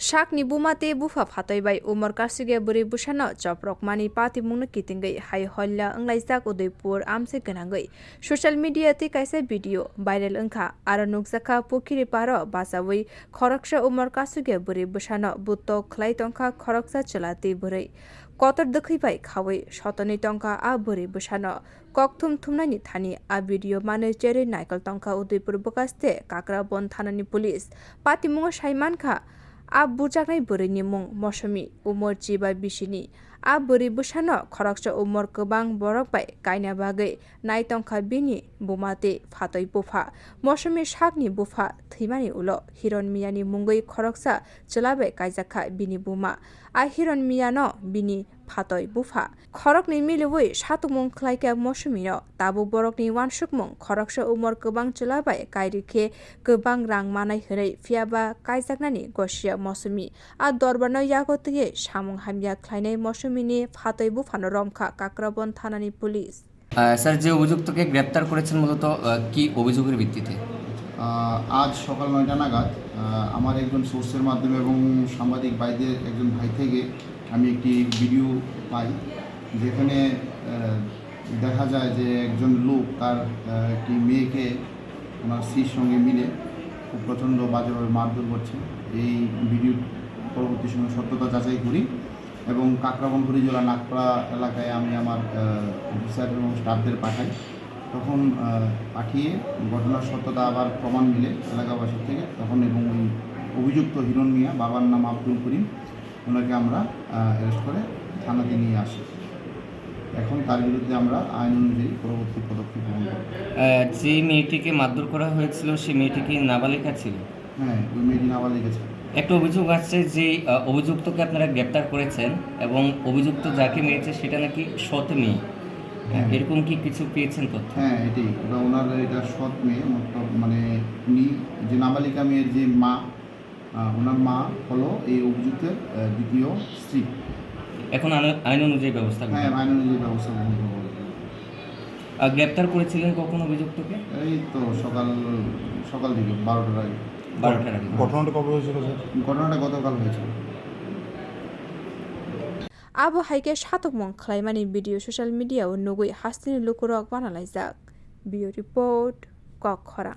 Shakni bumate bufa phataibai umar kasige buri busano choprokmani pati mungno kitingai hai holla anglaijak Udaipur amse ganangai social media te kaisa video viral angkha aro nukjaka pokiri paro basawi khoroksa umar kasige buri busano butto khlai tongkha khoroksa chalati burai kotor dakhibai khawai sotoni tongkha a buri busano kokthum thumnani thani a video mane chere naikal tongkha Udaipur bokaste Kakrabon thanani police pati mungo saiman kha a bujaknai burini mung mosami umor chiba bisini a buri busano khoroksa umor kwbang borok bai kaina bagai naitongkha bini bumate phatoi bufa mosami sakni bufa thimani ulo hiron miyani mungoi khoroksa chalabai kaijakha bini buma a hiron miyano bini phatoi bufa khorokni milewoi satumung khlaika mosami no tabu borokni wansukmung khoroksa umor kwbang chalabai kairikhe kwbang rang manai hrai phiaba kaijaknani gosia mosami a dorbarno yagotiye samung hamya khlainai mosumini phatoi bufano romkha Kakrabon thanani police sir যে অভিযুক্তকে গ্রেপ্তার করেছেন মূলত কি অভিযোগের ভিত্তিতে? আজ সকাল ৯টা নাগাদ আমার একজন সোর্সের মাধ্যমে এবং সাংবাদিক ভাইদের একজন ভাই থেকে আমি একটি ভিডিও পাই, যেখানে দেখা যায় যে একজন লোক তার একটি মেয়েকে ওনার স্ত্রীর সঙ্গে মিলে খুব প্রচণ্ড বাজেভাবে মারধর করছে। এই ভিডিও পরবর্তী সময় সত্যতা যাচাই করি এবং কাকরাবন জেলা নাগপাড়া এলাকায় আমি আমার অফিসার এবং স্টাফদের পাঠাই। তখন পাঠিয়ে ঘটনার সত্যতা আবার প্রমাণ মিলে এলাকাবাসীর থেকে তখন এবং ওই অভিযুক্ত হিরণ মিয়া, বাবার নাম আব্দুল করিম, ওনাকে আমরা অ্যারেস্ট করে থানাতে নিয়ে আসি। এখন তার বিরুদ্ধে আমরা আইন অনুযায়ী পরবর্তী পদক্ষেপ গ্রহণ করব। যে মেয়েটিকে মারধর করা হয়েছিল সেই মেয়েটি কি নাবালিকা ছিল? হ্যাঁ, ওই মেয়েটি নাবালিকা ছিল। একটা অভিযোগ আসছে যে অভিযুক্তকে আপনারা গ্রেপ্তার করেছেন এবং অভিযুক্ত যাকে মেরেছে সেটা নাকি সৎ মেয়ে, এরকম কি কিছু পেয়েছেন তথ্য? হ্যাঁ, এটাই ওনার এটা সৎ মেয়ে, মানে উনি যে নাবালিকা মেয়ের যে মা, ওনার মা হলো এই অভিযুক্তের দ্বিতীয় স্ত্রী। এখন আইন অনুযায়ী ব্যবস্থা? হ্যাঁ, আইন অনুযায়ী ব্যবস্থা গ্রহণ করবো। গ্রেপ্তার করেছিলেন কখন অভিযুক্তকে? এই তো সকাল দিকে 12টার আগে। 12টার আগে। ঘটনাটা কবে হয়েছিল স্যার? ঘটনাটা গতকাল হয়েছিল। abo haike satukmung khlaimani video social media o nugui hastini lukurok banalaijak. Bio report Kokhara।